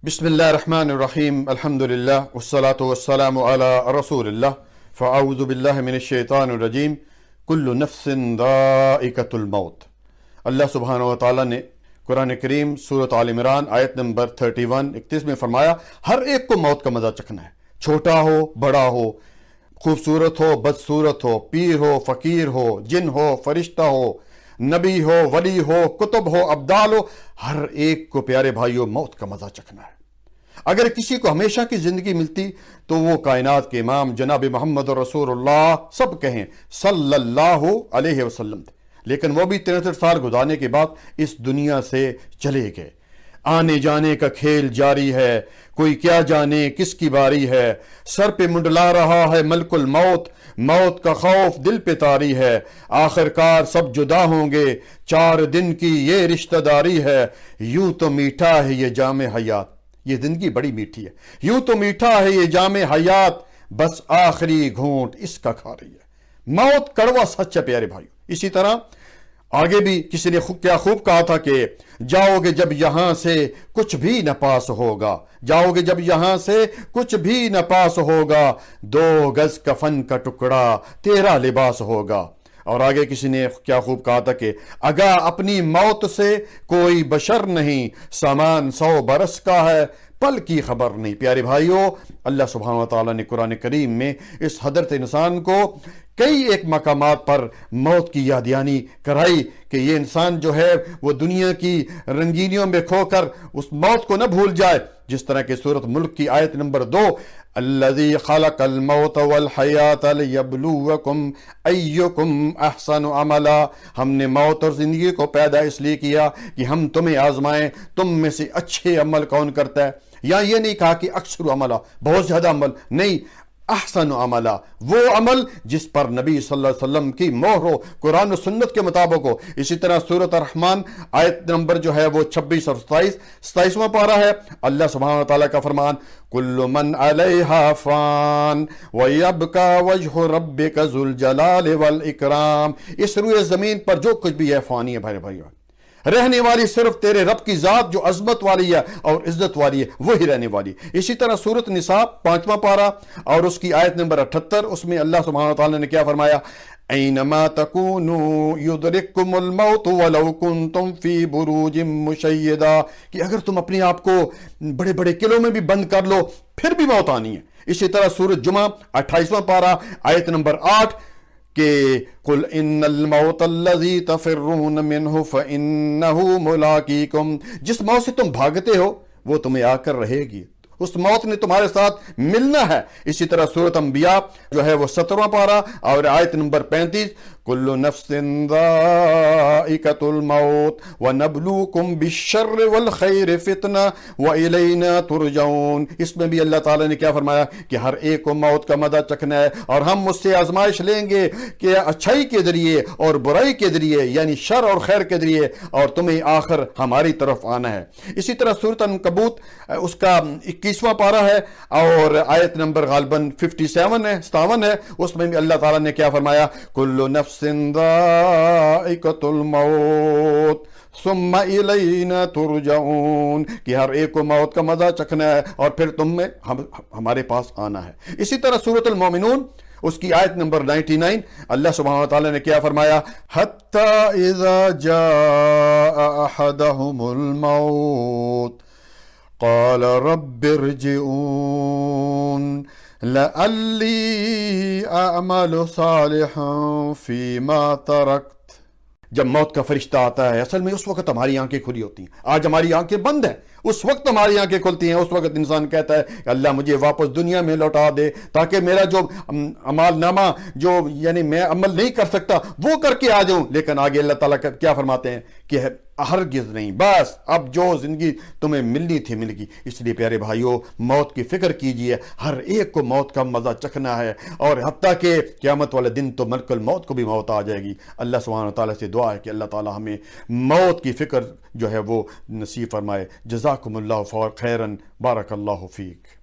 بسم اللہ الرحمن الرحیم الحمد للہ والصلاة والسلام علی رسول اللہ فاعوذ باللہ من الشیطان الرجیم کل نفس ذائقۃ الموت۔ اللہ سبحانہ و تعالیٰ نے قرآن کریم سورۃ آل عمران آیت نمبر 31 میں فرمایا ہر ایک کو موت کا مزہ چکھنا ہے، چھوٹا ہو بڑا ہو، خوبصورت ہو بدصورت ہو، پیر ہو فقیر ہو، جن ہو فرشتہ ہو، نبی ہو ولی ہو، کتب ہو ابدال ہو، ہر ایک کو پیارے بھائیوں موت کا مزہ چکھنا ہے۔ اگر کسی کو ہمیشہ کی زندگی ملتی تو وہ کائنات کے امام جناب محمد رسول اللہ سب کہیں صلی اللہ علیہ وسلم تھے، لیکن وہ بھی 63 سال گزارنے کے بعد اس دنیا سے چلے گئے۔ آنے جانے کا کھیل جاری ہے، کوئی کیا جانے کس کی باری ہے، سر پہ منڈلا رہا ہے ملک الموت، موت کا خوف دل پہ طاری ہے، آخر کار سب جدا ہوں گے، 4 دن کی یہ رشتہ داری ہے، یوں تو میٹھا ہے یہ جام حیات، یہ زندگی بڑی میٹھی ہے، یوں تو میٹھا ہے یہ جام حیات، بس آخری گھونٹ اس کا کھا رہی ہے۔ موت کڑوا سچ ہے پیارے بھائیو۔ اسی طرح آگے بھی کسی نے کیا خوب کہا تھا کہ جاؤ گے جب یہاں سے کچھ بھی نہ پاس ہوگا، جاؤ گے جب یہاں سے کچھ بھی نہ پاس ہوگا، 2 گز کفن کا ٹکڑا تیرا لباس ہوگا۔ اور آگے کسی نے کیا خوب کہا تھا کہ آگاہ اپنی موت سے کوئی بشر نہیں، سامان 100 برس کا ہے پل کی خبر نہیں۔ پیارے بھائیوں، اللہ سبحانہ وتعالیٰ نے قرآن کریم میں اس حضرت انسان کو کئی ایک مقامات پر موت کی یادیانی کرائی کہ یہ انسان جو ہے وہ دنیا کی رنگینیوں میں کھو کر اس موت کو نہ بھول جائے، جس طرح کہ سورۃ ملک کی آیت نمبر 2 الذی خلق الموت والحیات لیبلوکم ایکم احسن عملا، ہم نے موت اور زندگی کو پیدا اس لیے کیا کہ ہم تمہیں آزمائیں تم میں سے اچھے عمل کون کرتا ہے۔ یا یہ نہیں کہا کہ اکثر عملہ بہت زیادہ عمل، نہیں، احسن عملہ وہ عمل جس پر نبی صلی اللہ علیہ وسلم کی مہر ہو، قرآن و سنت کے مطابق ہو۔ اسی طرح سورۃ الرحمن آیت نمبر جو ہے وہ 26 اور 27واں پارہ ہے، اللہ سبحانہ وتعالیٰ کا فرمان کل من علیہا فان ویبقى وجہ ربک ذو الجلال والاکرام، اس روئے زمین پر جو کچھ بھی ہے فانی ہے بھائی بھائی، رہنے والی صرف تیرے رب کی ذات جو عظمت والی ہے اور عزت والی ہے وہی رہنے والی۔ اسی طرح سورۃ نساء 5واں پارہ اور اس کی آیت نمبر 78، اس میں اللہ سبحانہ وتعالیٰ نے کیا فرمایا اینما تکونوا یدرککم الموت ولو کنتم فی بروج مشیدہ، کہ اگر تم اپنے آپ کو بڑے بڑے قلعوں میں بھی بند کر لو پھر بھی موت آنی ہے۔ اسی طرح سورۃ جمعہ 28واں پارہ آیت نمبر 8 کہ قل ان الموت الذی تفرون منہ فانہ ملاقیکم، جس موت سے تم بھاگتے ہو وہ تمہیں آ کر رہے گی، اس موت نے تمہارے ساتھ ملنا ہے۔ اسی طرح سورۃ انبیاء جو ہے وہ 17واں پارہ اور آیت نمبر 35 کل نفس ذائقۃ الموت ونبلوکم بالشر والخیر فتنہ والینا ترجعون، اس میں بھی اللہ تعالیٰ نے کیا فرمایا کہ ہر ایک کو موت کا مزہ چکھنا ہے اور ہم اس سے آزمائش لیں گے کہ اچھائی کے ذریعے اور برائی کے ذریعے، یعنی شر اور خیر کے ذریعے، اور تمہیں آخر ہماری طرف آنا ہے۔ اسی طرح سورۃ عنکبوت اس کا 21واں پارہ ہے اور آیت نمبر غالباً 57 ہے، اس میں بھی اللہ تعالیٰ نے کیا فرمایا کل نفس ذائقۃ الموت ثم الینا ترجعون، کہ ہر ایک کو موت کا مزہ چکھنا ہے اور پھر تم میں ہمارے پاس آنا ہے۔ اسی طرح سورۃ المومنون اس کی آیت نمبر 99 اللہ سبحانہ وتعالیٰ نے کیا فرمایا حتی اذا جاء احدهم الموت قال رب ارجعون لعلی اعمل صالحا فیما ترکت۔ جب موت کا فرشتہ آتا ہے اصل میں اس وقت ہماری آنکھیں کھلی ہوتی ہیں، آج ہماری آنکھیں بند ہیں، اس وقت ہماری آنکھیں کھلتی ہیں، اس وقت انسان کہتا ہے کہ اللہ مجھے واپس دنیا میں لوٹا دے تاکہ میرا جو اعمال نامہ جو یعنی میں عمل نہیں کر سکتا وہ کر کے آ جاؤں۔ لیکن آگے اللہ تعالیٰ کیا فرماتے ہیں کہ ہرگز نہیں، بس اب جو زندگی تمہیں ملنی تھی مل گئی۔ اس لیے پیارے بھائیوں موت کی فکر کیجئے، ہر ایک کو موت کا مزہ چکھنا ہے، اور حتیٰ کہ قیامت والے دن تو ملک الموت کو بھی موت آ جائے گی۔ اللہ سبحانہ وتعالیٰ سے دعا ہے کہ اللہ تعالیٰ ہمیں موت کی فکر جو ہے وہ نصیب فرمائے۔ جزاکم اللہ خیرا، بارک اللہ فیک۔